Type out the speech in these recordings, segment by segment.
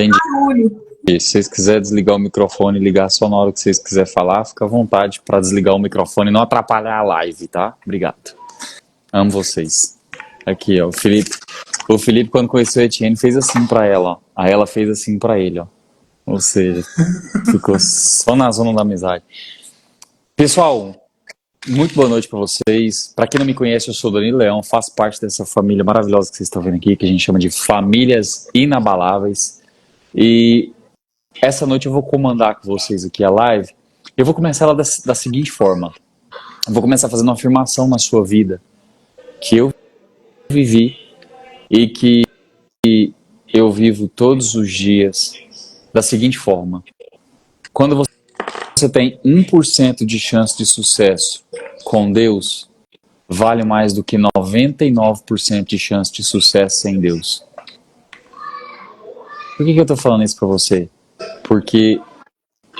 Entendi. barulho. Se vocês quiserem desligar o microfone e ligar só na hora que vocês quiserem falar, fica à vontade para desligar o microfone e não atrapalhar a live, tá? Obrigado. Amo vocês. Aqui, ó, o Felipe. O Felipe, quando conheceu a Etienne, fez assim para ela, ó. Aí ela fez assim para ele, ó. Ou seja, ficou só na zona da amizade. Pessoal, muito boa noite para vocês. Para quem não me conhece, eu sou o Danilo Leão, faço parte dessa família maravilhosa que vocês estão vendo aqui, que a gente chama de Famílias Inabaláveis. E essa noite eu vou comandar com vocês aqui a live. Eu vou começar ela da seguinte forma. Eu vou começar fazendo uma afirmação na sua vida que eu vivi e que eu vivo todos os dias da seguinte forma. Quando você tem 1% de chance de sucesso com Deus, vale mais do que 99% de chance de sucesso sem Deus. Por que eu estou falando isso para você? Porque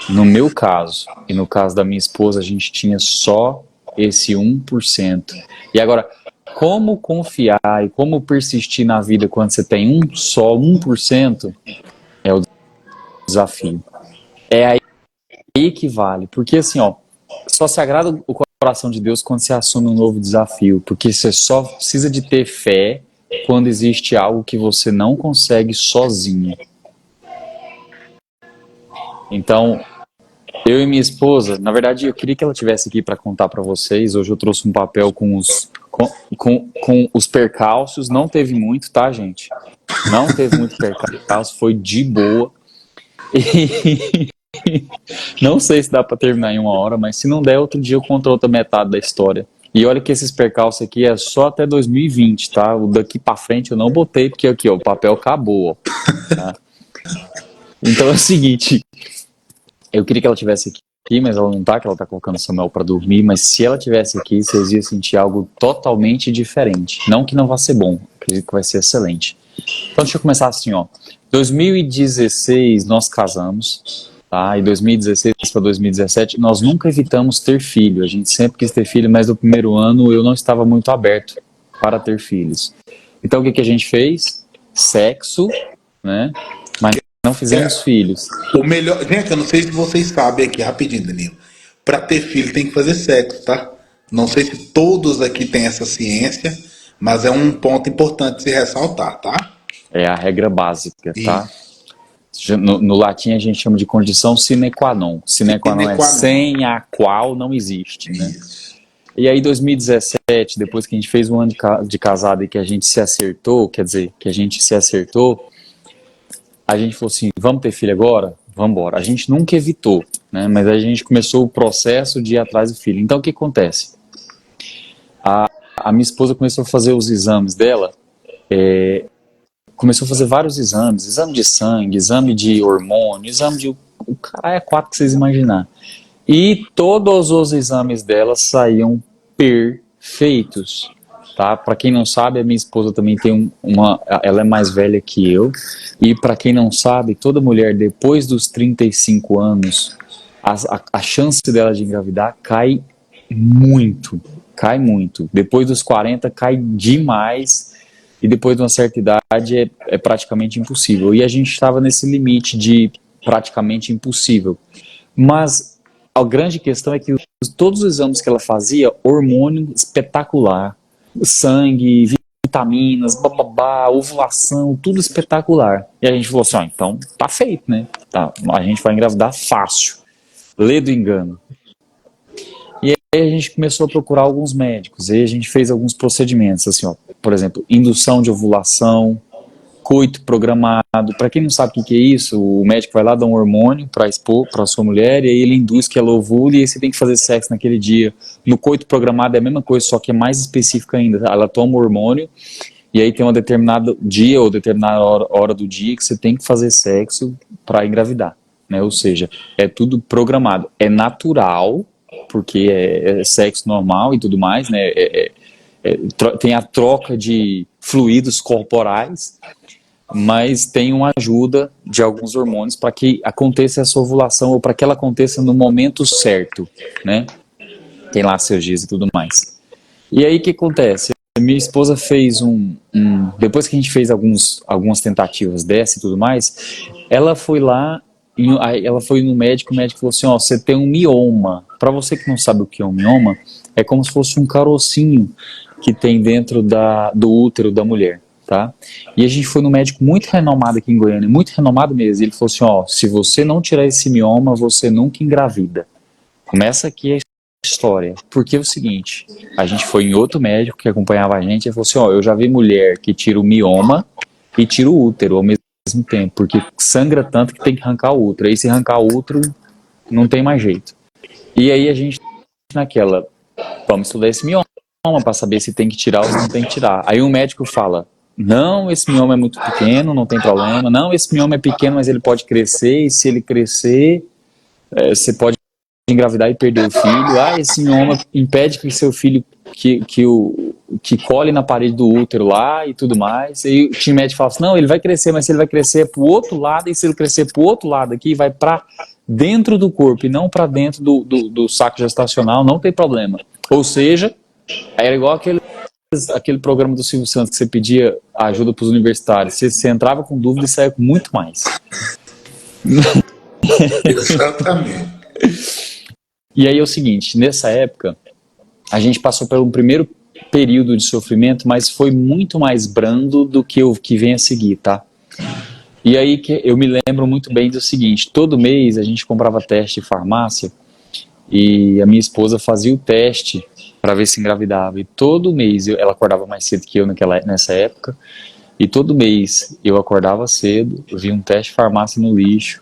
no meu caso, e no caso da minha esposa, a gente tinha só esse 1%. E agora, como confiar e como persistir na vida quando você tem só 1% é o desafio. É aí que vale. Porque assim, ó, só se agrada o coração de Deus quando você assume um novo desafio. Porque você só precisa de ter fé quando existe algo que você não consegue sozinho. Então, eu e minha esposa, na verdade, eu queria que ela estivesse aqui para contar para vocês. Hoje eu trouxe um papel com os percalços. Não teve muito, tá, gente? Não teve muito percalço, foi de boa. E não sei se dá para terminar em 1 hora, mas se não der, outro dia eu conto a outra metade da história. E olha que esses percalços aqui é só até 2020, tá? O daqui para frente eu não botei, porque aqui, ó, o papel acabou, ó, tá? Então é o seguinte, eu queria que ela estivesse aqui, mas ela não tá, que ela tá colocando o Samuel para dormir, mas se ela estivesse aqui, vocês iam sentir algo totalmente diferente. Não que não vá ser bom, acredito que vai ser excelente. Então deixa eu começar assim, ó. 2016 nós casamos, tá? E 2016 para 2017 nós nunca evitamos ter filho. A gente sempre quis ter filho, mas no primeiro ano eu não estava muito aberto para ter filhos. Então o que a gente fez? Sexo, né? Mas não fizemos filhos. O melhor, gente, eu não sei se vocês sabem aqui, rapidinho, Danilo. Para ter filho tem que fazer sexo, tá? Não sei se todos aqui têm essa ciência, mas é um ponto importante de se ressaltar, tá? É a regra básica, tá? No latim a gente chama de condição sine qua non. Sine qua non é sem a qual não existe, né? E aí 2017, depois que a gente fez um ano de casado e que a gente se acertou, quer dizer, que a gente se acertou, a gente falou assim, vamos ter filho agora? Vamos embora. A gente nunca evitou, né? Mas a gente começou o processo de ir atrás do filho. Então o que acontece? A minha esposa começou a fazer os exames dela, começou a fazer vários exames, exame de sangue, exame de hormônio, exame de... o caralho é 4 que vocês imaginar. E todos os exames dela saíam perfeitos, tá? Para quem não sabe, a minha esposa também tem ela é mais velha que eu, e para quem não sabe, toda mulher depois dos 35 anos, a chance dela de engravidar cai muito. Depois dos 40 cai demais, e depois de uma certa idade é praticamente impossível. E a gente estava nesse limite de praticamente impossível. Mas a grande questão é que todos os exames que ela fazia, hormônio espetacular, sangue, vitaminas, bababá, ovulação, tudo espetacular. E a gente falou assim, então tá feito, né? Tá, a gente vai engravidar fácil. Lê do engano. E aí a gente começou a procurar alguns médicos, e aí a gente fez alguns procedimentos, assim, ó, por exemplo, indução de ovulação, coito programado. Para quem não sabe o que é isso, o médico vai lá dar um hormônio para expor para sua mulher, e aí ele induz que ela ovule, e aí você tem que fazer sexo naquele dia. No coito programado é a mesma coisa, só que é mais específica ainda. Ela toma o hormônio, e aí tem um determinado dia ou determinada hora do dia que você tem que fazer sexo para engravidar, né? Ou seja, é tudo programado. É natural, porque é sexo normal e tudo mais, né? Tem a troca de fluidos corporais, mas tem uma ajuda de alguns hormônios para que aconteça essa ovulação, ou para que ela aconteça no momento certo, né? Tem lá seus dias e tudo mais. E aí o que acontece? minha esposa fez depois que a gente fez algumas tentativas dessa e tudo mais, ela foi lá, aí ela foi no médico, o médico falou assim, ó, você tem um mioma. Para você que não sabe o que é um mioma, é como se fosse um carocinho que tem dentro do útero da mulher, tá? E a gente foi no médico muito renomado aqui em Goiânia, muito renomado mesmo, e ele falou assim, ó, se você não tirar esse mioma, você nunca engravida. Começa aqui a história. Porque é o seguinte, a gente foi em outro médico que acompanhava a gente e falou assim, ó, eu já vi mulher que tira o mioma e tira o útero ao mesmo tempo, porque sangra tanto que tem que arrancar o útero. Aí se arrancar o útero, não tem mais jeito. E aí a gente naquela, vamos estudar esse mioma para saber se tem que tirar ou se não tem que tirar. Aí um médico fala, não, esse mioma é muito pequeno, não tem problema. Não, esse mioma é pequeno, mas ele pode crescer, e se ele crescer, você pode engravidar e perder o filho. Ah, esse mioma impede que seu filho que cole na parede do útero lá e tudo mais. E o time médico fala assim, não, ele vai crescer, mas se ele vai crescer pro outro lado, e se ele crescer pro outro lado aqui, vai para dentro do corpo e não para dentro do saco gestacional, não tem problema. Ou seja, era igual aquele programa do Silvio Santos que você pedia ajuda para os universitários. Você entrava com dúvida e saía com muito mais. Exatamente. E aí é o seguinte, nessa época, a gente passou pelo primeiro período de sofrimento, mas foi muito mais brando do que o que vem a seguir, tá? E aí que eu me lembro muito bem do seguinte, todo mês a gente comprava teste em farmácia e a minha esposa fazia o teste para ver se engravidava. E todo mês ela acordava mais cedo que eu nessa época, e todo mês eu acordava cedo, via um teste de farmácia no lixo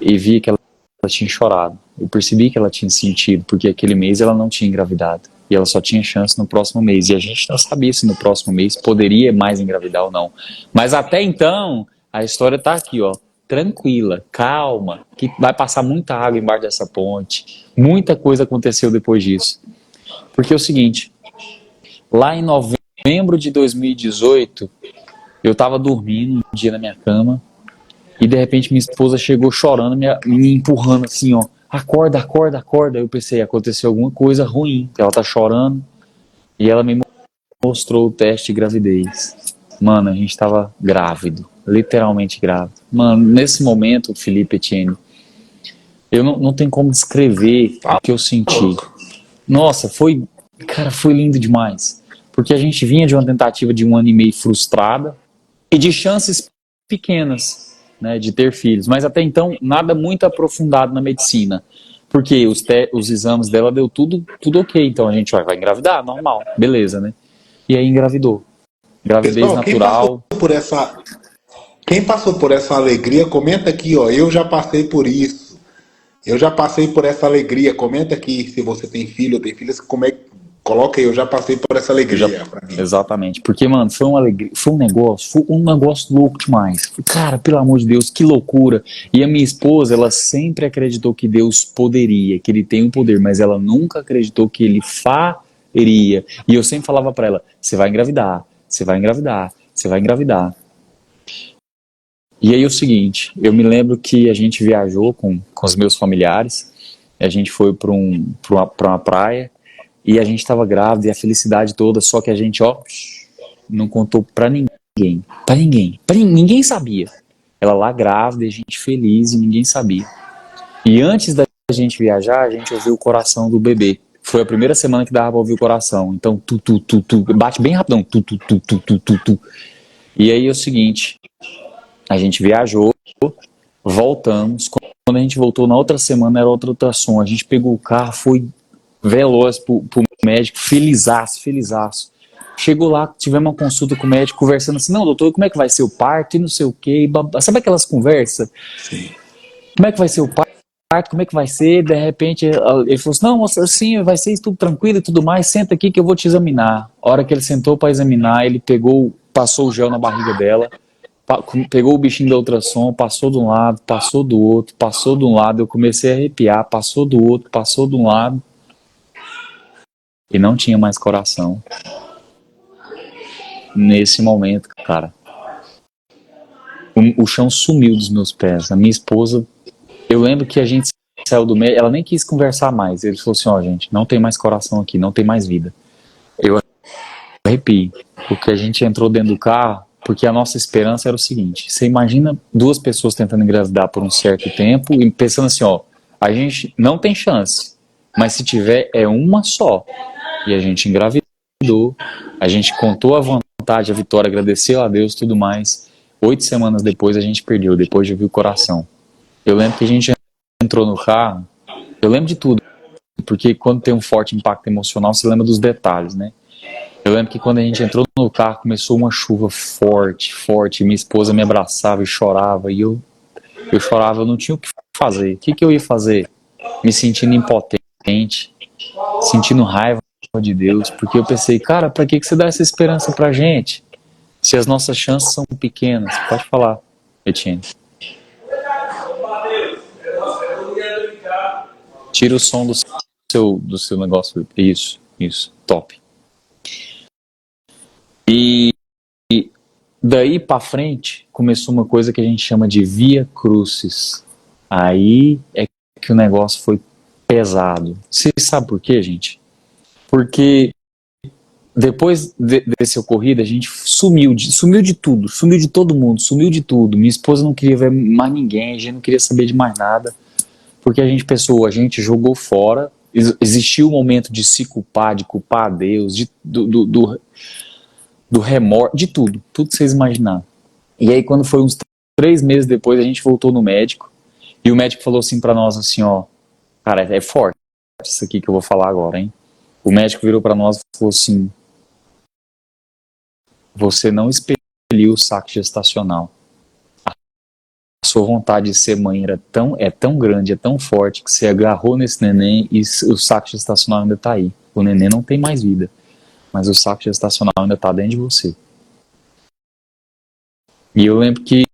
e via que ela tinha chorado. Eu percebi que ela tinha sentido, porque aquele mês ela não tinha engravidado. E ela só tinha chance no próximo mês. E a gente não sabia se no próximo mês poderia mais engravidar ou não. Mas até então, a história tá aqui, ó. Tranquila, calma, que vai passar muita água embaixo dessa ponte. Muita coisa aconteceu depois disso. Porque é o seguinte, lá em novembro de 2018, eu tava dormindo um dia na minha cama, e de repente minha esposa chegou chorando, me empurrando assim, ó. Acorda, acorda, acorda. Eu pensei, aconteceu alguma coisa ruim. Ela tá chorando. E ela me mostrou o teste de gravidez. Mano, a gente tava grávido. Literalmente grávido. Mano, nesse momento, Felipe Etienne, eu não tenho como descrever o que eu senti. Nossa, foi lindo demais. Porque a gente vinha de uma tentativa de 1 ano e meio frustrada e de chances pequenas, né, de ter filhos, mas até então nada muito aprofundado na medicina, porque os exames dela deu tudo ok, então a gente vai engravidar, normal, beleza, né? E aí engravidou, gravidez Pessoal, natural. Quem passou por essa alegria, comenta aqui, ó. Eu já passei por isso. Eu já passei por essa alegria. Comenta aqui se você tem filho ou tem filhas, coloca aí, eu já passei por essa alegria pra mim. Exatamente, porque, mano, foi uma alegria, foi um negócio louco demais. Cara, pelo amor de Deus, que loucura. E a minha esposa, ela sempre acreditou que Deus poderia, que ele tem o poder, mas ela nunca acreditou que ele faria. E eu sempre falava pra ela, você vai engravidar, você vai engravidar, você vai engravidar. E aí o seguinte, eu me lembro que a gente viajou com os meus familiares, a gente foi pra uma praia, e a gente estava grávida e a felicidade toda, só que a gente, ó, não contou pra ninguém. Ninguém sabia. Ela lá grávida e a gente feliz e ninguém sabia. E antes da gente viajar, a gente ouviu o coração do bebê. Foi a primeira semana que dava pra ouvir o coração. Então, bate bem rapidão. E aí é o seguinte, a gente viajou, voltamos. Quando a gente voltou na outra semana, era outro ultrassom. A gente pegou o carro, foi veloz pro médico, felizaço. Chegou lá, tivemos uma consulta com o médico, conversando assim, não, doutor, como é que vai ser o parto e não sei o quê. Sabe aquelas conversas? Sim. Como é que vai ser o parto, como é que vai ser? De repente, ele falou assim, não, moça, assim, vai ser tudo tranquilo e tudo mais, senta aqui que eu vou te examinar. A hora que ele sentou para examinar, ele passou o gel na barriga dela, pegou o bichinho da ultrassom, passou de um lado, passou do outro, passou de um lado, eu comecei a arrepiar, passou do outro, passou de um lado, e não tinha mais coração. Nesse momento, cara, o chão sumiu dos meus pés. A minha esposa, eu lembro que a gente saiu do meio, ela nem quis conversar mais. Ele falou assim, ó, gente, não tem mais coração aqui, não tem mais vida. A arrepio, porque a gente entrou dentro do carro, porque a nossa esperança era o seguinte: você imagina duas pessoas tentando engravidar por um certo tempo e pensando assim, ó, a gente não tem chance, mas se tiver é uma só. E a gente engravidou, a gente contou a vontade, a vitória, agradeceu a Deus, tudo mais. 8 semanas depois a gente perdeu, depois de ouvir o coração. Eu lembro que a gente entrou no carro, eu lembro de tudo, porque quando tem um forte impacto emocional, você lembra dos detalhes, né? Eu lembro que quando a gente entrou no carro, começou uma chuva forte, forte. Minha esposa me abraçava e chorava. E eu chorava, eu não tinha o que fazer. O que eu ia fazer? Me sentindo impotente, sentindo raiva de Deus. Porque eu pensei, cara, pra que você dá essa esperança pra gente? Se as nossas chances são pequenas. Pode falar, Etienne. Tira o som do seu negócio. Isso, top. E daí pra frente começou uma coisa que a gente chama de via crucis. Aí é que o negócio foi pesado. Você sabe por quê, gente? Porque depois desse ocorrido a gente sumiu de tudo, sumiu de todo mundo, sumiu de tudo. Minha esposa não queria ver mais ninguém, a gente não queria saber de mais nada, porque a gente pensou, a gente jogou fora. Existiu o momento de se culpar, de culpar a Deus, do remorso, de tudo que vocês imaginaram. E aí quando foi uns 3 meses depois, a gente voltou no médico, e o médico falou assim pra nós, assim, ó, cara, é forte isso aqui que eu vou falar agora, hein? O médico virou pra nós e falou assim, você não expeliu o saco gestacional. A sua vontade de ser mãe é tão grande, é tão forte, que você agarrou nesse neném e o saco gestacional ainda tá aí. O neném não tem mais vida, mas o saco gestacional ainda tá dentro de você. E eu lembro que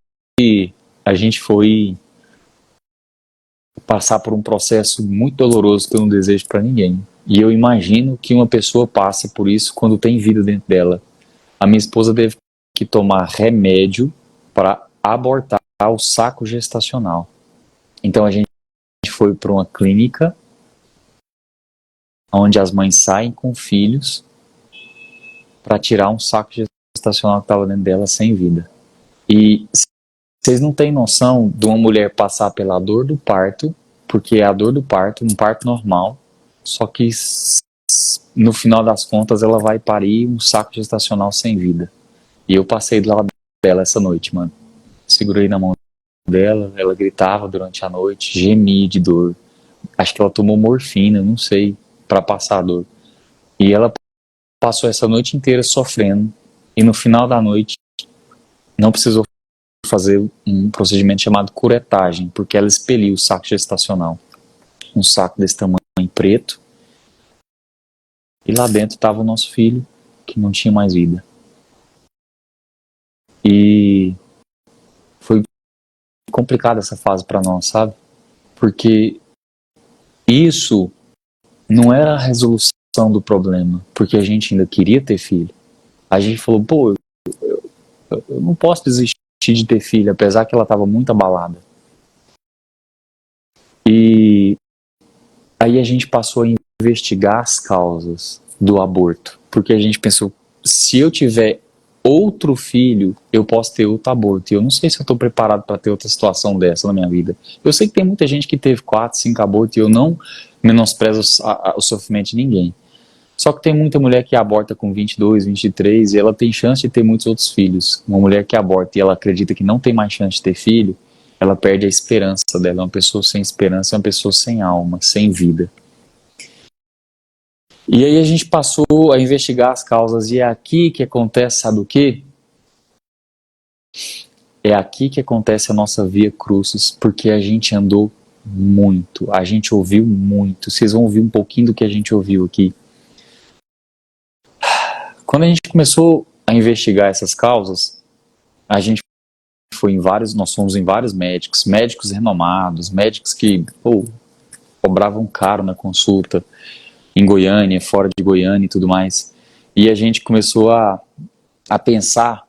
a gente foi passar por um processo muito doloroso que eu não desejo para ninguém. E eu imagino que uma pessoa passa por isso quando tem vida dentro dela. A minha esposa teve que tomar remédio para abortar o saco gestacional. Então a gente foi para uma clínica onde as mães saem com filhos para tirar um saco gestacional que estava dentro dela sem vida. E vocês não têm noção de uma mulher passar pela dor do parto, porque é a dor do parto, um parto normal, só que no final das contas ela vai parir um saco gestacional sem vida. E eu passei do lado dela essa noite, mano. Segurei na mão dela, ela gritava durante a noite, gemia de dor. Acho que ela tomou morfina, não sei, pra passar a dor. E ela passou essa noite inteira sofrendo. E no final da noite, não precisou fazer um procedimento chamado curetagem, porque ela expeliu o saco gestacional. Um saco desse tamanho preto. E lá dentro estava o nosso filho, que não tinha mais vida. E foi complicada essa fase para nós, sabe? Porque isso não era a resolução do problema, porque a gente ainda queria ter filho. A gente falou, pô, eu não posso desistir de ter filho, apesar que ela estava muito abalada. E aí a gente passou a investigar as causas do aborto, porque a gente pensou, se eu tiver outro filho, eu posso ter outro aborto. E eu não sei se eu estou preparado para ter outra situação dessa na minha vida. Eu sei que tem muita gente que teve 4, 5 abortos e eu não menosprezo o sofrimento de ninguém. Só que tem muita mulher que aborta com 22, 23 e ela tem chance de ter muitos outros filhos. Uma mulher que aborta e ela acredita que não tem mais chance de ter filho, ela perde a esperança dela. É uma pessoa sem esperança, é uma pessoa sem alma, sem vida. E aí a gente passou a investigar as causas e é aqui que acontece, sabe o quê? É aqui que acontece a nossa via crucis, porque a gente andou muito, a gente ouviu muito. Vocês vão ouvir um pouquinho do que a gente ouviu aqui. Quando a gente começou a investigar essas causas, a gente foi nós fomos em vários médicos renomados, médicos que cobravam caro na consulta, em Goiânia, fora de Goiânia e tudo mais. E a gente começou a pensar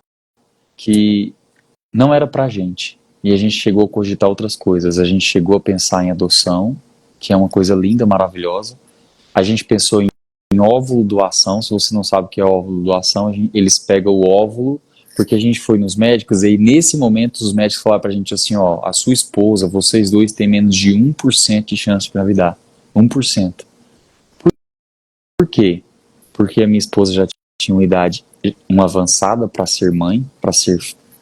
que não era pra gente. E a gente chegou a cogitar outras coisas. A gente chegou a pensar em adoção, que é uma coisa linda, maravilhosa. A gente pensou em óvulo doação. Se você não sabe o que é óvulo doação, eles pegam o óvulo, porque a gente foi nos médicos e nesse momento os médicos falaram pra gente assim, ó, a sua esposa, vocês dois têm menos de 1% de chance de engravidar. 1%. Por quê? Porque a minha esposa já tinha uma avançada para ser mãe,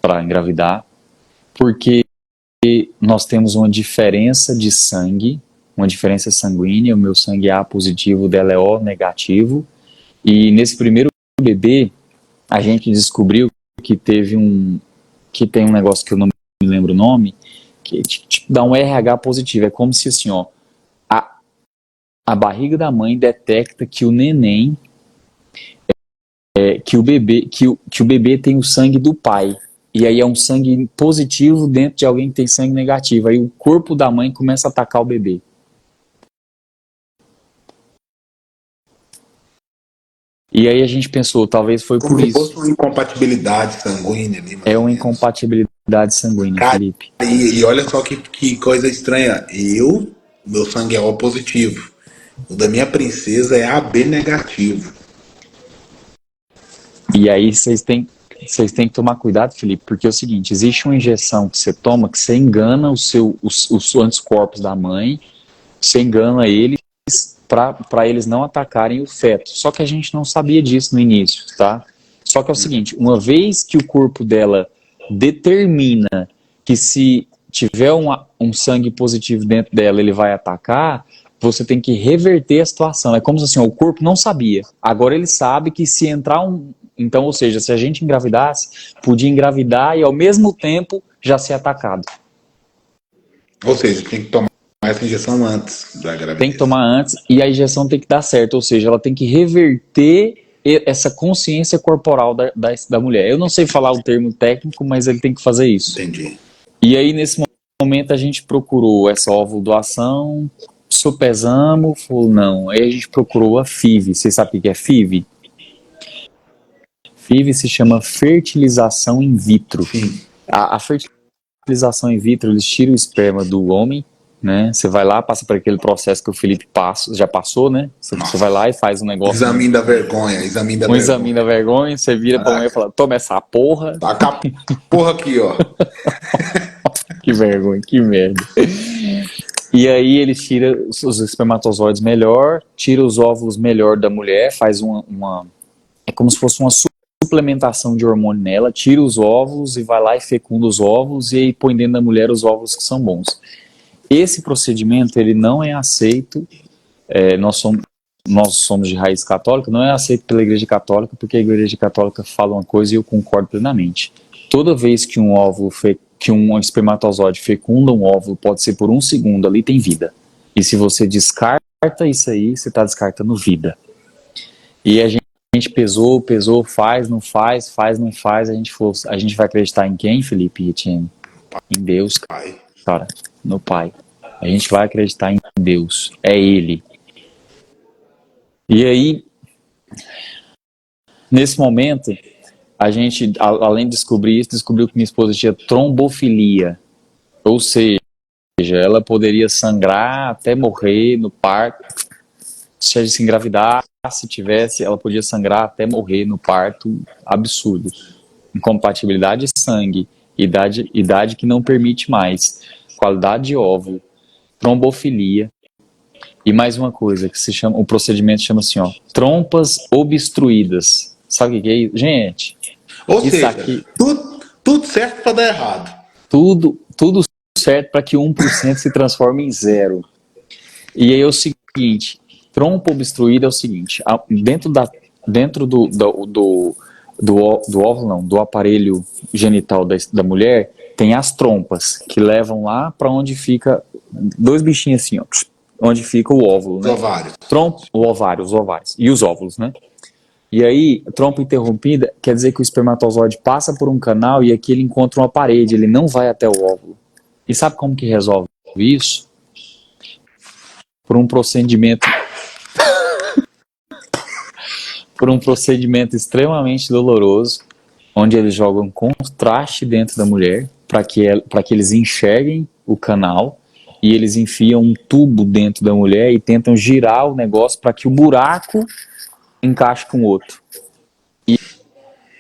para engravidar, porque nós temos uma diferença de sangue, uma diferença sanguínea, o meu sangue é A positivo, o dela é O negativo, e nesse primeiro bebê a gente descobriu que tem um negócio que eu não me lembro o nome, que tipo, dá um RH positivo, é como se assim, ó, a barriga da mãe detecta que o neném que o bebê tem o sangue do pai. E aí é um sangue positivo dentro de alguém que tem sangue negativo. Aí o corpo da mãe começa a atacar o bebê. E aí a gente pensou, talvez foi Como por se isso. fosse uma incompatibilidade sanguínea ali, mais É ou uma menos. incompatibilidade sanguínea, Cara, Felipe. e olha só que coisa estranha. Meu sangue é O positivo. O da minha princesa é AB negativo. E aí vocês têm que tomar cuidado, Felipe, porque é o seguinte, existe uma injeção que você toma que você engana os anticorpos da mãe, você engana eles para eles não atacarem o feto. Só que a gente não sabia disso no início, tá? Só que é o seguinte, uma vez que o corpo dela determina que se tiver um sangue positivo dentro dela, ele vai atacar, você tem que reverter a situação. É como se assim, o corpo não sabia. Agora ele sabe que se entrar Então, ou seja, se a gente engravidasse, podia engravidar e ao mesmo tempo já ser atacado. Ou seja, tem que tomar essa injeção antes da gravidez. Tem que tomar antes e a injeção tem que dar certo, ou seja, ela tem que reverter essa consciência corporal da mulher. Eu não sei falar o termo técnico, mas ele tem que fazer isso. Entendi. E aí, nesse momento, a gente procurou essa óvulo doação, sopesamos, falou não. Aí a gente procurou a FIV. Você sabe o que é FIV? FIV se chama fertilização in vitro. Sim. A fertilização in vitro, eles tiram o esperma do homem, né? Você vai lá, passa por aquele processo que o Felipe já passou, né? Você vai lá e faz um negócio. Exame da vergonha, exame da Um vergonha. exame da vergonha, você vira pra mulher e fala, toma essa porra. Taca a porra aqui, ó. Que vergonha, que merda. E aí ele tira os espermatozoides melhor, tira os óvulos melhor da mulher, faz é como se fosse uma suplementação de hormônio nela, tira os óvulos e vai lá e fecunda os óvulos e aí põe dentro da mulher os óvulos que são bons. Esse procedimento, ele não é aceito, nós somos de raiz católica, não é aceito pela Igreja Católica, porque a Igreja Católica fala uma coisa e eu concordo plenamente. Toda vez que um espermatozoide fecunda um óvulo, pode ser por 1 segundo, ali tem vida. E se você descarta isso aí, você está descartando vida. E a gente pesou, faz, não faz, não faz, a gente vai acreditar em quem, Felipe e Etienne? Em Deus, Pai. cara, no Pai. A gente vai acreditar em Deus, é Ele. E aí, nesse momento, a gente, além de descobrir isso, descobriu que minha esposa tinha trombofilia. Ou seja, ela poderia sangrar até morrer no parto. Se ela se engravidasse, se tivesse, ela podia sangrar até morrer no parto. Absurdo. Incompatibilidade de sangue, idade que não permite mais, qualidade de óvulo, trombofilia. E mais uma coisa, que se chama, o procedimento chama assim, ó, trompas obstruídas. Sabe o que é isso? Gente, Ou isso seja, aqui, tudo certo pra dar errado. tudo certo para que 1% se transforme em 0. E aí é o seguinte, trompa obstruída é o seguinte, dentro do óvulo, não, do aparelho genital da mulher, tem as trompas, que levam lá para onde fica, 2 bichinhos assim, ó, onde fica o óvulo, né? Os ovários. E os óvulos, né? E aí, trompa interrompida quer dizer que o espermatozoide passa por um canal e aqui ele encontra uma parede, ele não vai até o óvulo. E sabe como que resolve isso? Por um procedimento extremamente doloroso, onde eles jogam contraste dentro da mulher para que eles enxerguem o canal e eles enfiam um tubo dentro da mulher e tentam girar o negócio para que o buraco encaixe com o outro.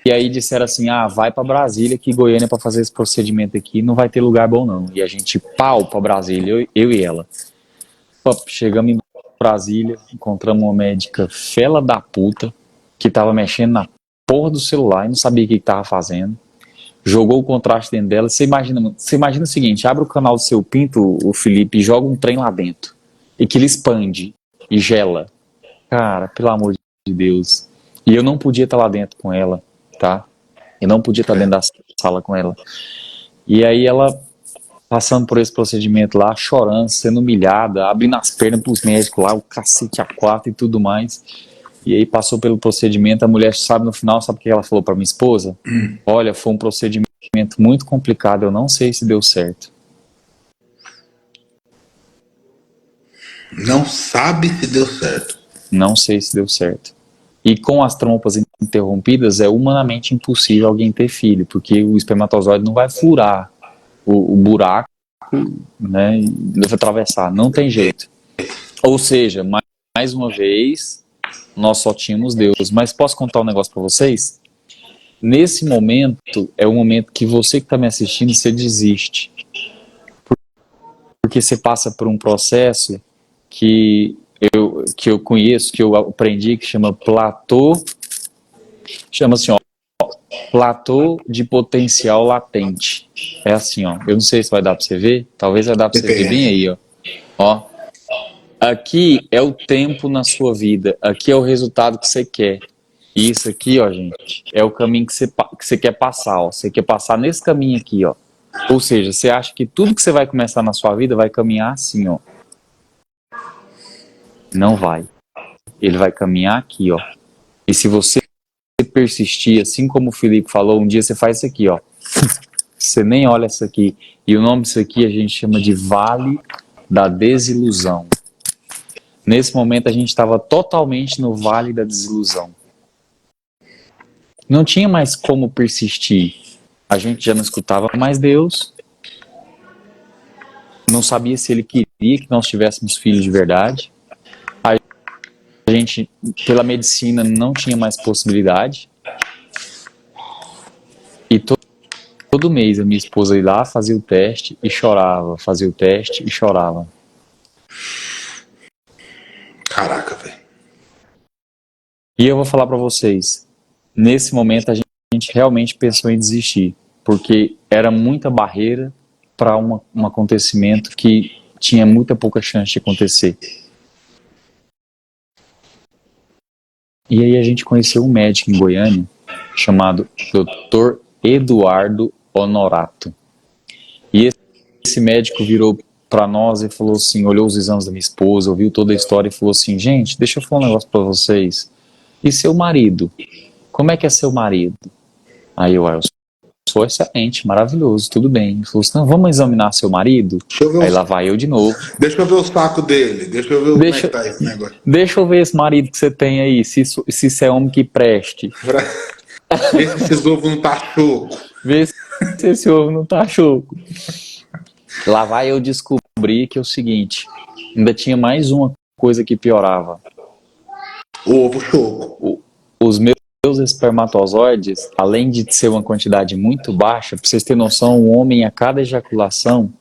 E aí disseram assim, vai para Brasília, que Goiânia para fazer esse procedimento aqui não vai ter lugar bom não. E a gente pau para Brasília, eu e ela. Chegamos em Brasília, encontramos uma médica fela da puta, que tava mexendo na porra do celular e não sabia o que tava fazendo. Jogou o contraste dentro dela. Você imagina o seguinte, abre o canal do seu pinto, o Felipe, e joga um trem lá dentro. E que ele expande e gela. Cara, pelo amor de Deus. E eu não podia estar lá dentro com ela, tá? Eu não podia estar dentro da sala com ela. E aí ela, passando por esse procedimento lá, chorando, sendo humilhada, abrindo as pernas pros médicos lá, o cacete a quatro e tudo mais. E aí passou pelo procedimento, a mulher sabe no final, sabe o que ela falou para minha esposa? Olha, foi um procedimento muito complicado, eu não sei se deu certo. Não sabe se deu certo. Não sei se deu certo. E com as trompas interrompidas, é humanamente impossível alguém ter filho, porque o espermatozoide não vai furar o buraco, né, e vai atravessar, não tem jeito. Ou seja, mais uma vez, nós só tínhamos Deus. Mas posso contar um negócio para vocês? Nesse momento, é o momento que você que está me assistindo, você desiste. Porque você passa por um processo que eu conheço, que eu aprendi, que chama platô, chama assim, platô de potencial latente. É assim, eu não sei se vai dar para você ver, talvez vai dar para você ver bem aí, ó. Aqui é o tempo na sua vida, aqui é o resultado que você quer. E isso aqui, gente, é o caminho que você quer passar, Você quer passar nesse caminho aqui, Ou seja, você acha que tudo que você vai começar na sua vida vai caminhar assim, Não vai. Ele vai caminhar aqui, E se você persistir, assim como o Felipe falou, um dia você faz isso aqui, Você nem olha isso aqui. E o nome disso aqui a gente chama de Vale da Desilusão. Nesse momento a gente estava totalmente no Vale da Desilusão. Não tinha mais como persistir. A gente já não escutava mais Deus. Não sabia se Ele queria que nós tivéssemos filhos de verdade. A gente, pela medicina, não tinha mais possibilidade. E todo mês a minha esposa ia lá, fazia o teste e chorava. Fazia o teste e chorava. Caraca, velho. E eu vou falar para vocês, nesse momento a gente realmente pensou em desistir, porque era muita barreira para um acontecimento que tinha muita pouca chance de acontecer. E aí a gente conheceu um médico em Goiânia, chamado Dr. Eduardo Honorato. E esse médico virou para nós e falou assim, olhou os exames da minha esposa, ouviu toda a história e falou assim, gente, deixa eu falar um negócio para vocês. E seu marido? Como é que é seu marido? Aí eu sou excelente, maravilhoso, tudo bem. Ele falou assim, não, vamos examinar seu marido? Aí lá vai eu de novo. Deixa eu ver o saco dele, deixa eu ver como é que tá esse negócio. Deixa eu ver esse marido que você tem aí, se isso é homem que preste. Vê se esses ovos não tá choco. Vê se esse ovo não tá choco. Lá vai eu descobrir que é o seguinte, ainda tinha mais uma coisa que piorava. O ovo choco. Os meus espermatozoides, além de ser uma quantidade muito baixa, para vocês terem noção, um homem a cada ejaculação,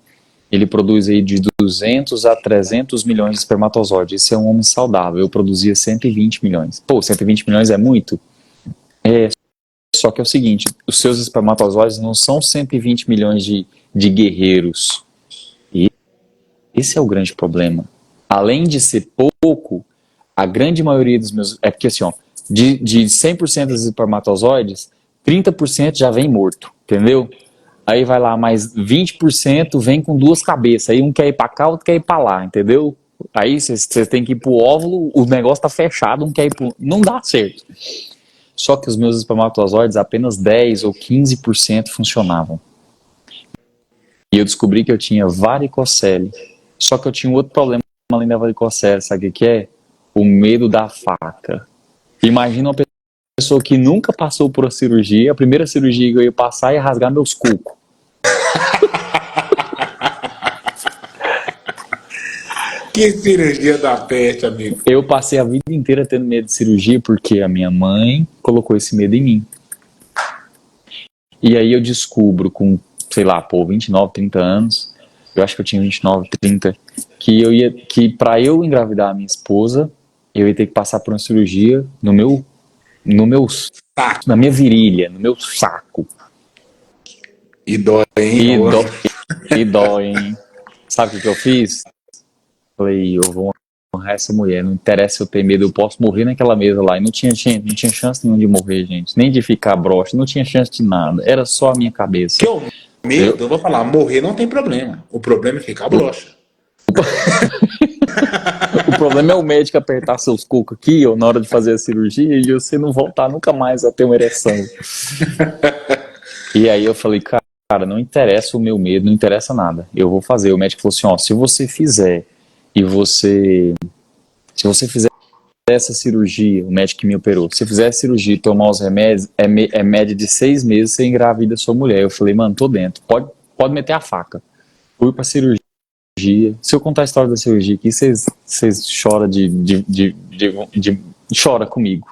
ele produz aí de 200 a 300 milhões de espermatozoides. Isso é um homem saudável. Eu produzia 120 milhões. Pô, 120 milhões é muito? Só que é o seguinte, os seus espermatozoides não são 120 milhões de guerreiros. E esse é o grande problema. Além de ser pouco, a grande maioria dos meus... É porque assim, de 100% dos espermatozoides, 30% já vem morto, entendeu? Aí vai lá, mais 20% vem com duas cabeças. Aí um quer ir pra cá, outro quer ir pra lá, entendeu? Aí você tem que ir pro óvulo, o negócio tá fechado, um quer ir pro... Não dá certo. Só que os meus espermatozoides, apenas 10 ou 15% funcionavam. E eu descobri que eu tinha varicocele. Só que eu tinha um outro problema além da varicocele, sabe o que é? O medo da faca. Imagina uma pessoa que nunca passou por uma cirurgia, a primeira cirurgia que eu ia passar ia rasgar meus cucos. Que cirurgia da peste, amigo. Eu passei a vida inteira tendo medo de cirurgia porque a minha mãe colocou esse medo em mim. E aí eu descubro com, sei lá, 29, 30 anos, eu acho que eu tinha 29, 30, que para eu engravidar a minha esposa, eu ia ter que passar por uma cirurgia no meu, na minha virilha, no meu saco. E dói, hein? E dói, hein? Sabe o que eu fiz? Falei, eu vou honrar essa mulher, não interessa eu ter medo, eu posso morrer naquela mesa lá. E não tinha chance nenhuma de morrer, gente. Nem de ficar broxa, não tinha chance de nada. Era só a minha cabeça. Que eu medo, eu vou falar, morrer não tem problema. O problema é ficar broxa. O problema é o médico apertar seus cocos aqui, ou na hora de fazer a cirurgia, e você não voltar nunca mais a ter uma ereção. E aí eu falei, cara, não interessa o meu medo, não interessa nada. Eu vou fazer. O médico falou assim, ó, se você fizer essa cirurgia, o médico que me operou, se fizer a cirurgia e tomar os remédios, é média de 6 meses você engravida sua mulher. Eu falei, mano, tô dentro, pode meter a faca. Fui pra cirurgia. Se eu contar a história da cirurgia aqui, vocês choram chora comigo.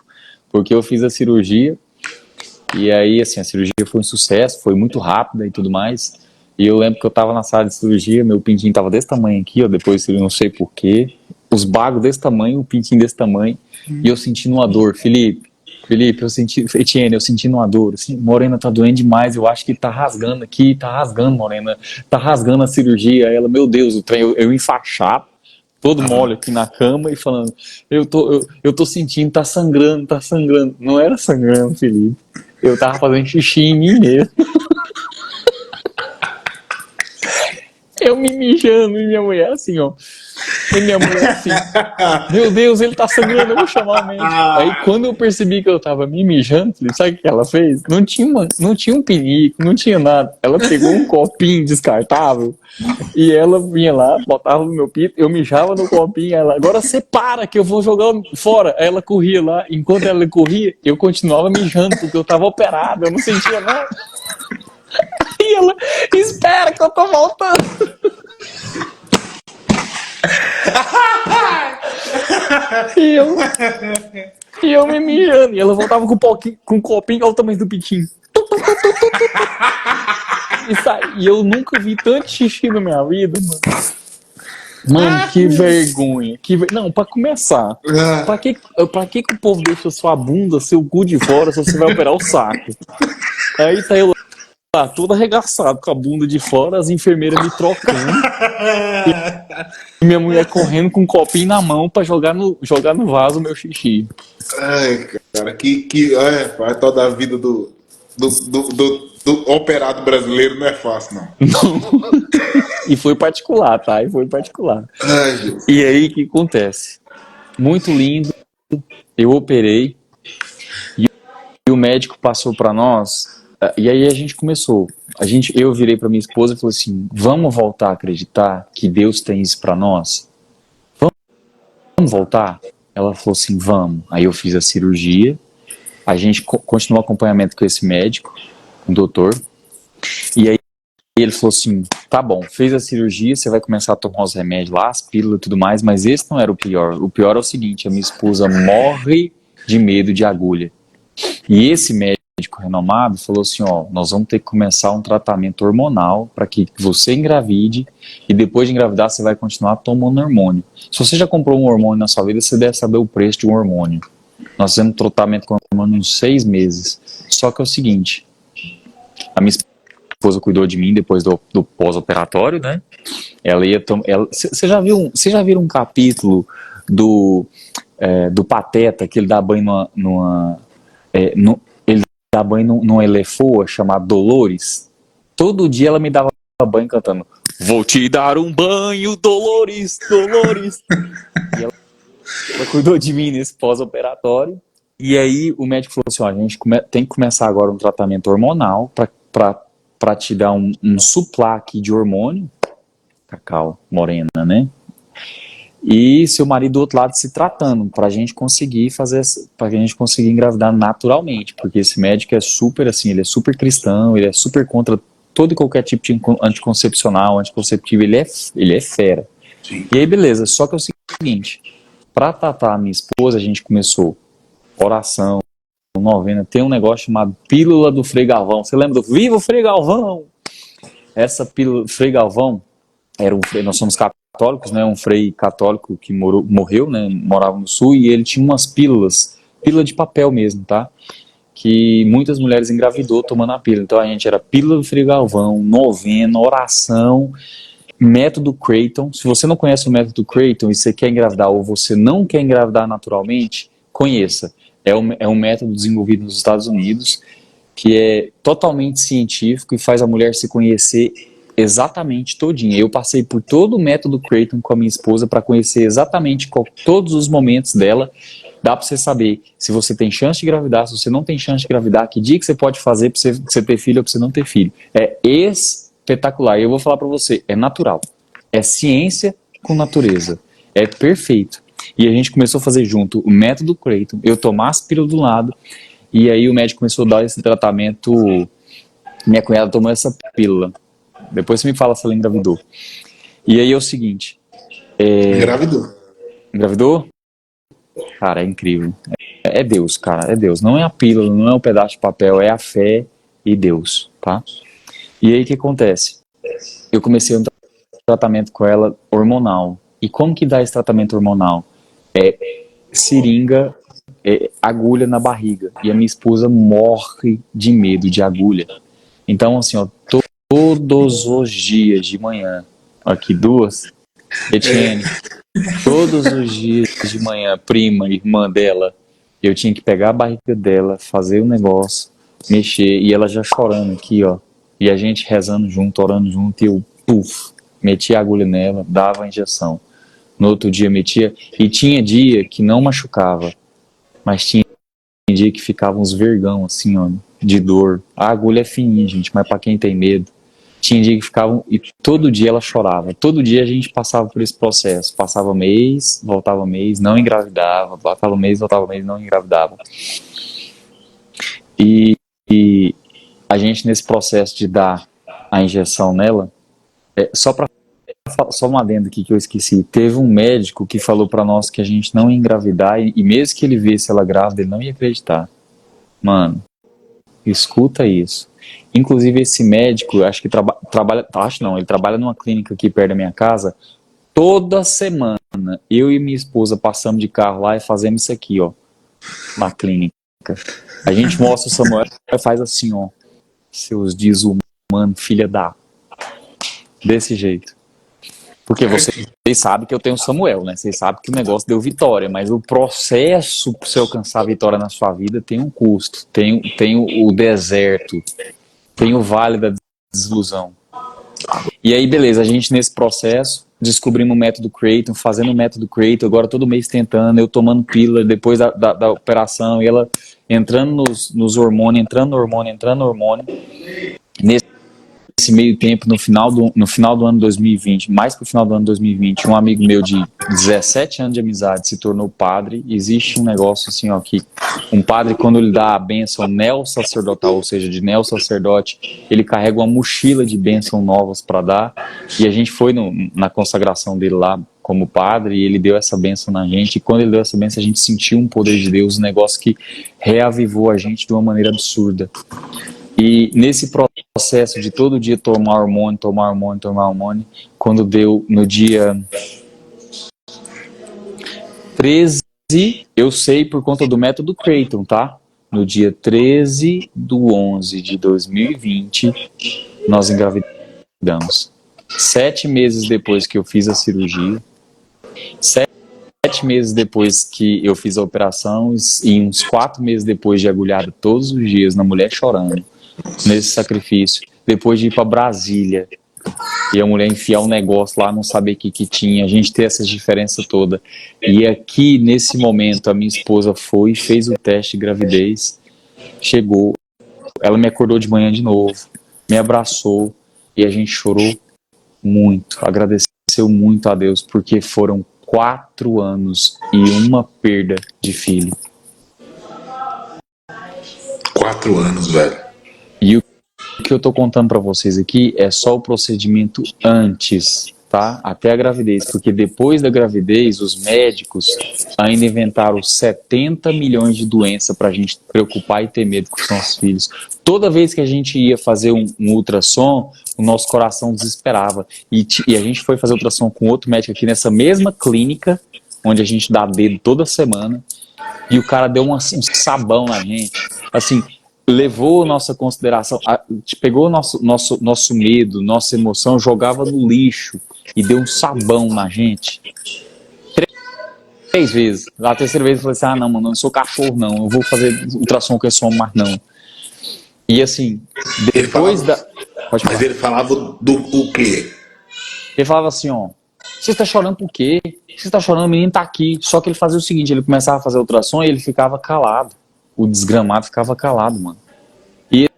Porque eu fiz a cirurgia, e aí, assim, a cirurgia foi um sucesso, foi muito rápida e tudo mais. E eu lembro que eu tava na sala de cirurgia, meu pintinho tava desse tamanho aqui, ó, depois eu não sei porquê. Os bagos desse tamanho, o pintinho desse tamanho. E eu sentindo uma dor, Felipe, Etienne, eu sentindo uma dor. Assim, Morena tá doendo demais, eu acho que tá rasgando aqui, tá rasgando, Morena. Tá rasgando a cirurgia. Aí ela, meu Deus, o trem, eu enfaixado, todo mole aqui na cama e falando, eu tô sentindo, tá sangrando, tá sangrando. Não era sangrando, Felipe. Eu tava fazendo xixi em mim mesmo. Eu me mijando e minha mulher assim, ó. E minha mulher assim, meu Deus, ele tá sangrando, eu vou chamar o médico. Aí quando eu percebi que eu tava me mijando, sabe o que ela fez? Não tinha um pinico, não tinha nada. Ela pegou um copinho descartável e ela vinha lá, botava no meu pito, eu mijava no copinho, ela, agora você para que eu vou jogar fora. Aí ela corria lá, enquanto ela corria, eu continuava mijando, porque eu tava operado, eu não sentia nada. E ela, espera que eu tô voltando. E eu me mijando. E ela voltava com um copinho ao tamanho do pitinho. E eu nunca vi tanto xixi na minha vida, mano. Mano, que vergonha. Não, pra começar, pra que o povo deixa sua bunda, seu cu de fora, se você vai operar o saco? Aí tá eu lá, todo arregaçado, com a bunda de fora, as enfermeiras me trocando. E minha mulher correndo com um copinho na mão pra jogar no vaso o meu xixi. Ai, cara, faz toda a vida do operado brasileiro não é fácil, não. Não. E foi particular, tá? E foi particular. Ai, Jesus. E aí, o que acontece? Muito lindo, eu operei, e o médico passou pra nós, e aí a gente começou. Eu virei pra minha esposa e falei assim, vamos voltar a acreditar que Deus tem isso pra nós? Vamos voltar? Ela falou assim, vamos. Aí eu fiz a cirurgia, a gente continuou o acompanhamento com esse médico, um doutor, e aí ele falou assim, tá bom, fez a cirurgia, você vai começar a tomar os remédios lá, as pílulas e tudo mais, mas esse não era o pior. O pior é o seguinte, a minha esposa morre de medo de agulha. E esse médico renomado falou assim, ó, nós vamos ter que começar um tratamento hormonal para que você engravide e depois de engravidar você vai continuar tomando hormônio. Se você já comprou um hormônio na sua vida, você deve saber o preço de um hormônio. Nós fizemos tratamento com hormônio uns 6 meses. Só que é o seguinte, a minha esposa cuidou de mim depois do pós-operatório, né? Ela ia tomar... Você já viu um capítulo do Pateta, que ele dá banho ele dá banho numa elefoa chamada Dolores? Todo dia ela me dava banho cantando vou te dar um banho, Dolores, Dolores. E ela cuidou de mim nesse pós-operatório. E aí o médico falou assim, ó, a gente tem que começar agora um tratamento hormonal para te dar um suplá aqui de hormônio, Cacau Morena, né? E seu marido do outro lado se tratando, pra gente conseguir engravidar naturalmente, porque esse médico é super assim, ele é super cristão, ele é super contra todo e qualquer tipo de anticoncepcional, anticonceptivo, ele é fera. Sim. E aí, beleza. Só que é o seguinte, pra tratar a minha esposa, a gente começou oração, novena. Tem um negócio chamado Pílula do Frei Galvão. Você lembra do Viva o Frei Galvão? Essa pílula, Frei Galvão, era um frei, nós somos católicos, né? Um frei católico que morreu, né? Morava no sul, e ele tinha umas pílulas, pílula de papel mesmo, tá? Que muitas mulheres engravidou tomando a pílula. Então a gente era pílula do Frei Galvão, novena, oração, método Creighton. Se você não conhece o método Creighton e você quer engravidar ou você não quer engravidar naturalmente, conheça. É um método desenvolvido nos Estados Unidos que é totalmente científico e faz a mulher se conhecer exatamente todinha. Eu passei por todo o método Creighton com a minha esposa para conhecer exatamente todos os momentos dela. Dá para você saber se você tem chance de engravidar, se você não tem chance de engravidar, que dia que você pode fazer para você ter filho ou para você não ter filho. É espetacular. E eu vou falar para você, é natural. É ciência com natureza. É perfeito. E a gente começou a fazer junto o método Creighton, eu tomar as pílulas do lado, e aí o médico começou a dar esse tratamento. Minha cunhada tomou essa pílula. Depois você me fala se ela engravidou. E aí é o seguinte. Engravidou. Engravidou? Cara, é incrível. É Deus, cara. É Deus. Não é a pílula, não é um pedaço de papel. É a fé e Deus, tá? E aí o que acontece? Eu comecei um tratamento com ela hormonal. E como que dá esse tratamento hormonal? É seringa, agulha na barriga. E a minha esposa morre de medo de agulha. Então, assim, ó, todos os dias de manhã, aqui duas, Etienne, todos os dias de manhã, prima, irmã dela, eu tinha que pegar a barriga dela, fazer o negócio, mexer, e ela já chorando aqui, ó, e a gente rezando junto, orando junto, e eu, puf, metia a agulha nela, dava a injeção. No outro dia metia, e tinha dia que não machucava, mas tinha dia que ficava uns vergão, assim, ó, de dor. A agulha é fininha, gente, mas pra quem tem medo. Tinha dia que ficavam, e todo dia ela chorava. Todo dia a gente passava por esse processo. Passava mês, voltava mês, não engravidava. Passava mês, voltava mês, não engravidava. E a gente, nesse processo de dar a injeção nela, só um adendo aqui que eu esqueci. Teve um médico que falou pra nós que a gente não ia engravidar, e mesmo que ele visse ela grávida, ele não ia acreditar. Mano, escuta isso. Inclusive esse médico, acho que trabalha, acho não, ele trabalha numa clínica aqui perto da minha casa. Toda semana, eu e minha esposa passamos de carro lá e fazemos isso aqui, ó, na clínica. A gente mostra o Samuel e faz assim, ó, seus desumanos, filha da... Desse jeito. Porque vocês sabem que eu tenho Samuel, né? Vocês sabem que o negócio deu vitória, mas o processo para você alcançar a vitória na sua vida tem um custo. Tem o deserto, tem o vale da desilusão. E aí, beleza, a gente nesse processo, descobrimos o método Creighton, fazendo o método Creighton, agora todo mês tentando, eu tomando pílula depois da operação, e ela entrando nos hormônios, entrando no hormônio. Nesse meio tempo, no final do ano 2020, mais pro final do ano 2020, um amigo meu de 17 anos de amizade se tornou padre. Existe um negócio assim, ó, que um padre, quando ele dá a bênção neo-sacerdotal, ou seja, de neo-sacerdote, ele carrega uma mochila de bênção novas para dar, e a gente foi na consagração dele lá como padre, e ele deu essa bênção na gente, e quando ele deu essa bênção, a gente sentiu um poder de Deus, um negócio que reavivou a gente de uma maneira absurda. E nesse processo de todo dia tomar hormônio, quando deu no dia 13, eu sei por conta do método Creighton, tá? No dia 13 do 11 de 2020, nós engravidamos. 7 meses depois que eu fiz a cirurgia, 7 meses depois que eu fiz a operação, e uns 4 meses depois de agulhada todos os dias, na mulher chorando, nesse sacrifício, depois de ir para Brasília e a mulher enfiar um negócio lá, não saber o que tinha, a gente ter essas diferenças todas. E aqui, nesse momento, a minha esposa foi, fez o teste de gravidez, chegou, ela me acordou de manhã de novo, me abraçou, e a gente chorou muito, agradeceu muito a Deus, porque foram 4 anos e uma perda de filho. 4 anos, velho. E o que eu tô contando para vocês aqui é só o procedimento antes tá? Até a gravidez, porque depois da gravidez, os médicos ainda inventaram 70 milhões de doenças para a gente preocupar e ter medo com os nossos filhos. Toda vez que a gente ia fazer um ultrassom, o nosso coração desesperava. E a gente foi fazer ultrassom com outro médico aqui nessa mesma clínica, onde a gente dá dedo toda semana, e o cara deu um sabão na gente. Assim, levou nossa consideração, pegou nosso medo, nossa emoção, jogava no lixo e deu um sabão na gente. 3 vezes. Na terceira vez eu falei assim, não, mano, eu não sou cachorro, não. Eu vou fazer ultrassom com esse homem, mas não. E assim, Ele depois falava, Pode mas falar. ele falava do o quê? Ele falava assim, ó, você está chorando por quê? Você está chorando, o menino tá aqui. Só que ele fazia o seguinte, ele começava a fazer ultrassom e ele ficava calado. O desgramado ficava calado, mano. E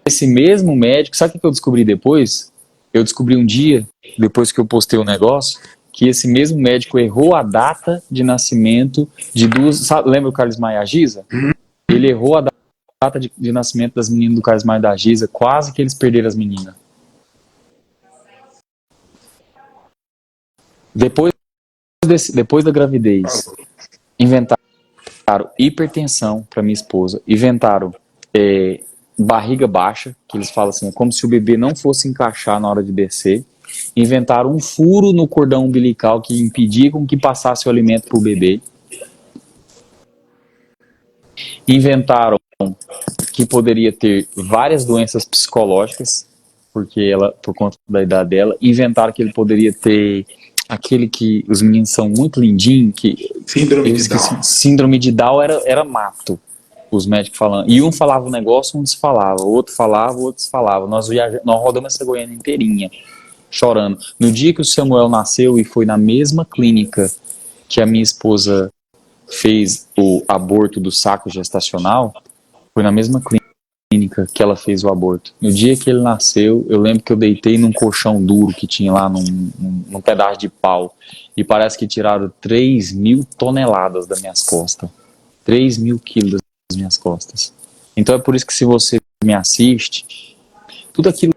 esse mesmo médico, sabe o que eu descobri depois? Eu descobri um dia, depois que eu postei o negócio, que esse mesmo médico errou a data de nascimento de duas... Sabe, lembra o Carlos Maia e a Giza? Ele errou a data de nascimento das meninas do Carlos Maia e da Giza, quase que eles perderam as meninas. Depois da gravidez, inventaram hipertensão para minha esposa, inventaram barriga baixa, que eles falam assim, é como se o bebê não fosse encaixar na hora de descer, inventaram um furo no cordão umbilical que impedia com que passasse o alimento para o bebê, inventaram que poderia ter várias doenças psicológicas, porque ela, por conta da idade dela, inventaram que ele poderia ter aquele que os meninos são muito lindinhos, que Síndrome eu de esqueci, Down. síndrome de Down era mato, os médicos falando. E um falava um negócio, um desfalava, o outro falava, o outro desfalava. Nós rodamos essa Goiânia inteirinha, chorando. No dia que o Samuel nasceu e foi na mesma clínica que a minha esposa fez o aborto do saco gestacional, foi na mesma clínica que ela fez o aborto. No dia que ele nasceu, eu lembro que eu deitei num colchão duro que tinha lá num pedaço de pau. E parece que tiraram 3.000 toneladas das minhas costas. 3.000 quilos das minhas costas. Então é por isso que se você me assiste, tudo aquilo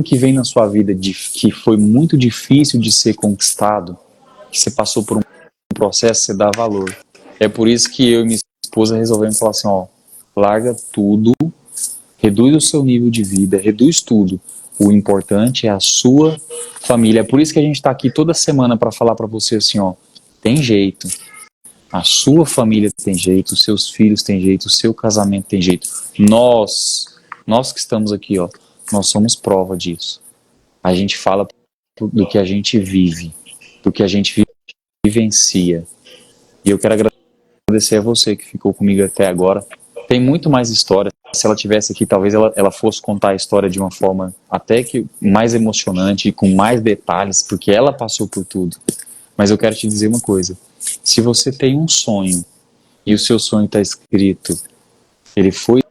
que vem na sua vida que foi muito difícil de ser conquistado, que você passou por um processo, você dá valor. É por isso que eu e minha esposa resolvemos falar assim, ó, larga tudo, reduz o seu nível de vida, reduz tudo. O importante é a sua família. É por isso que a gente está aqui toda semana para falar para você assim, ó, tem jeito. A sua família tem jeito, os seus filhos têm jeito, o seu casamento tem jeito. Nós que estamos aqui, ó, nós somos prova disso. A gente fala do que a gente vive, do que a gente vivencia. E eu quero agradecer a você que ficou comigo até agora. Tem muito mais história. Se ela tivesse aqui, talvez ela fosse contar a história de uma forma até que mais emocionante e com mais detalhes, porque ela passou por tudo. Mas eu quero te dizer uma coisa. Se você tem um sonho e o seu sonho está escrito, ele foi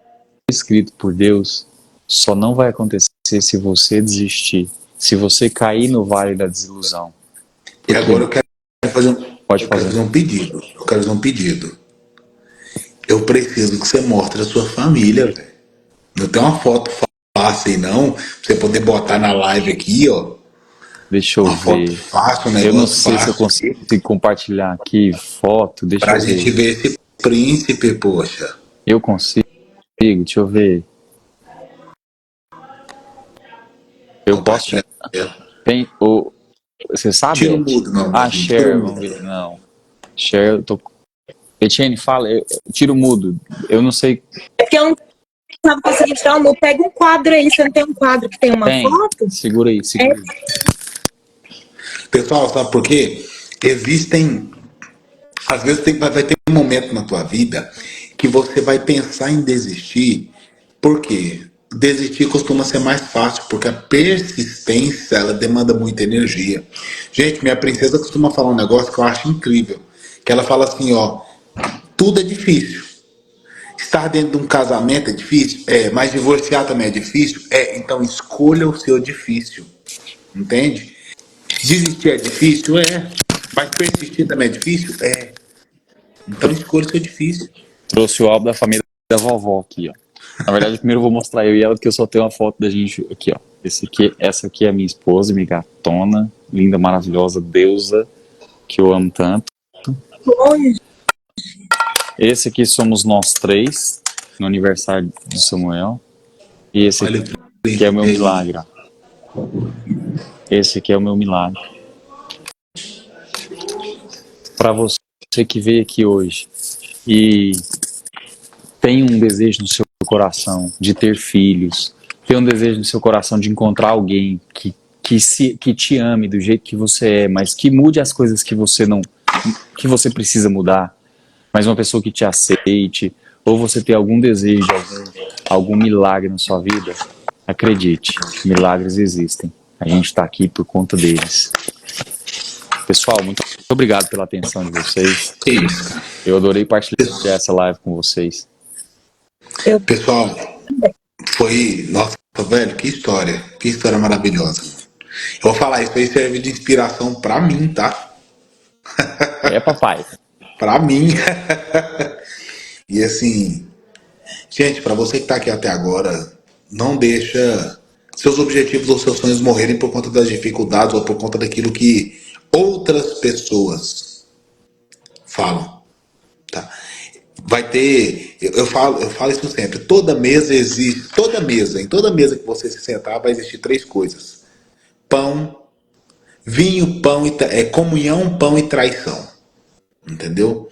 escrito por Deus, só não vai acontecer se você desistir, se você cair no vale da desilusão. E agora eu quero fazer Pode fazer. um pedido. Eu quero fazer um pedido. Eu preciso que você mostre a sua família, velho. Não tem uma foto fácil aí, não. Pra você poder botar na live aqui, ó. Deixa eu Uma foto ver. fácil, um Eu não negócio sei se eu fácil consigo aqui. compartilhar aqui foto. Deixa Pra eu gente ver. ver esse príncipe, poxa. Eu consigo. Deixa eu ver. Eu posso te... Compartilhar. Tem você sabe, Tira o Ed? mudo, meu Ah, amorzinho. Tira o share, vamos mudo. ver. Não. Share, eu tô... Etienne, fala. Tira o mudo. Eu não sei. É porque eu não estava conseguindo tirar um. Pega um quadro aí, você não tem um quadro que tem uma foto? Segura aí, segura aí. Pessoal, sabe por quê? Existem. Às vezes vai ter um momento na tua vida que você vai pensar em desistir. Por quê? Desistir costuma ser mais fácil, porque a persistência ela demanda muita energia. Gente, minha princesa costuma falar um negócio que eu acho incrível. Que ela fala assim, ó, tudo é difícil. Estar dentro de um casamento é difícil? É, mas divorciar também é difícil? É, então escolha o seu difícil. Entende? Desistir é difícil? É. Mas persistir também é difícil? É. Então escolha o seu difícil. Trouxe o álbum da família da vovó aqui, ó. Na verdade, primeiro eu vou mostrar eu e ela, porque eu só tenho uma foto da gente aqui, ó. Essa aqui é a minha esposa, minha gatona, linda, maravilhosa, deusa, que eu amo tanto. Oi, Esse aqui somos nós três, no aniversário do Samuel. E esse Olha aqui é o meu aí. milagre, ó. Esse aqui é o meu milagre. Para você que veio aqui hoje e tem um desejo no seu coração de ter filhos, tem um desejo no seu coração de encontrar alguém que te ame do jeito que você é, mas que mude as coisas que que você precisa mudar, mas uma pessoa que te aceite, ou você tem algum desejo, algum milagre na sua vida, acredite, milagres existem. A gente está aqui por conta deles. Pessoal, muito obrigado pela atenção de vocês. Que isso, cara. Eu adorei partilhar essa live com vocês. Pessoal, foi. Nossa, velho, que história maravilhosa. Eu vou falar, isso aí serve de inspiração pra mim, tá? É, papai. Pra mim. E assim, gente, pra você que tá aqui até agora, não deixa seus objetivos ou seus sonhos morrerem por conta das dificuldades ou por conta daquilo que outras pessoas falam, tá? Vai ter, eu falo isso sempre, toda mesa existe, em toda mesa que você se sentar vai existir três coisas: pão, vinho, comunhão, pão e traição. Entendeu?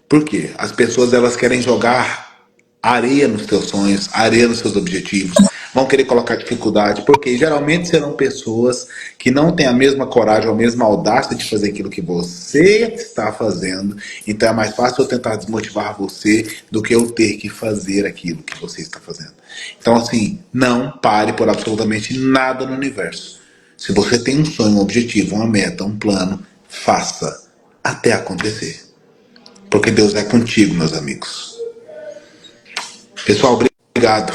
Por quê? As pessoas elas querem jogar areia nos seus sonhos, areia nos seus objetivos, vão querer colocar dificuldade, porque geralmente serão pessoas que não têm a mesma coragem ou a mesma audácia de fazer aquilo que você está fazendo. Então é mais fácil eu tentar desmotivar você do que eu ter que fazer aquilo que você está fazendo. Então assim, não pare por absolutamente nada no universo. Se você tem um sonho, um objetivo, uma meta, um plano, faça até acontecer. Porque Deus é contigo, meus amigos. Pessoal, obrigado.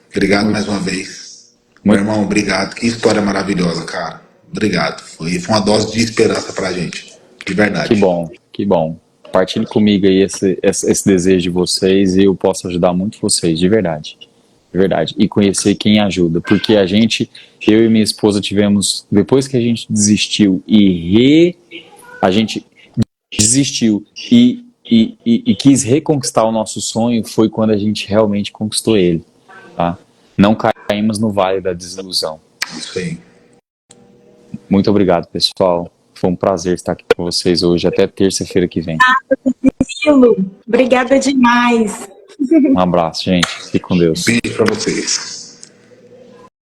Obrigado mais uma vez. Meu irmão, obrigado. Que história maravilhosa, cara. Obrigado. Foi uma dose de esperança pra gente. De verdade. Que bom, que bom. Partilhe comigo aí esse desejo de vocês e eu posso ajudar muito vocês, de verdade. De verdade. E conhecer quem ajuda. Porque eu e minha esposa tivemos, depois que a gente desistiu a gente desistiu e quis reconquistar o nosso sonho, foi quando a gente realmente conquistou ele, tá? Não caímos no vale da desilusão. Isso aí. Muito obrigado, pessoal. Foi um prazer estar aqui com vocês hoje. Até terça-feira que vem. Obrigada demais. Um abraço, gente. Fique com Deus. Beijo pra vocês.